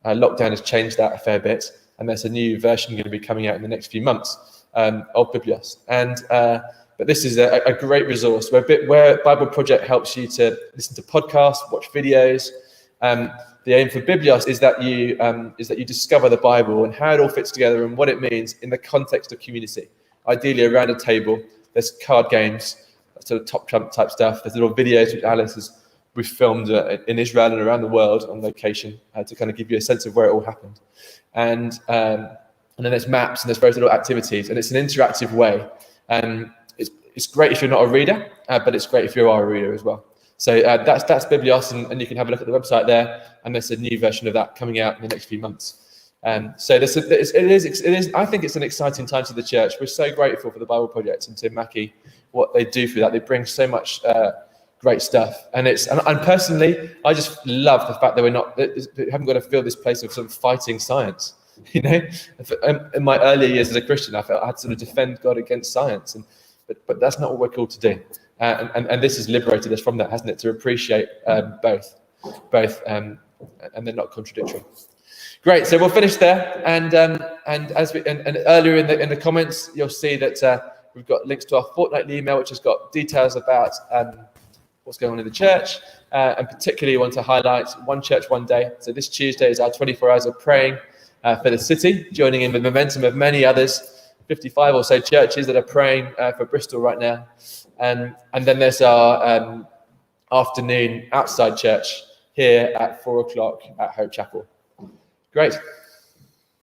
Lockdown has changed that a fair bit, and there's a new version going to be coming out in the next few months of Biblios. But this is a great resource where Bible Project helps you to listen to podcasts, watch videos. The aim for Biblios is that you discover the Bible and how it all fits together and what it means in the context of community. Ideally around a table. There's card games, sort of top trump type stuff. There's little videos which we've filmed in Israel and around the world on location to kind of give you a sense of where it all happened. And then there's maps and there's various little activities, and it's an interactive way. It's great if you're not a reader, but it's great if you are a reader as well. So that's Biblios, and you can have a look at the website there, and there's a new version of that coming out in the next few months. So it is. I think it's an exciting time to the church. We're so grateful for the Bible Project and to Mackie, what they do for that. They bring so much great stuff, and personally, I just love the fact that we haven't got to feel this place of sort of fighting science. You know, in my earlier years as a Christian, I felt I had to sort of defend God against science, but that's not what we're called to do. And this has liberated us from that, hasn't it? To appreciate both, and they're not contradictory. Great. So we'll finish there. And earlier in the comments, you'll see that we've got links to our fortnightly email, which has got details about what's going on in the church. And particularly, want to highlight One Church, One Day. So this Tuesday is our 24 hours of praying for the city, joining in the momentum of many others. 55 or so churches that are praying for Bristol right now. And then there's our afternoon outside church here at 4:00 at Hope Chapel. Great.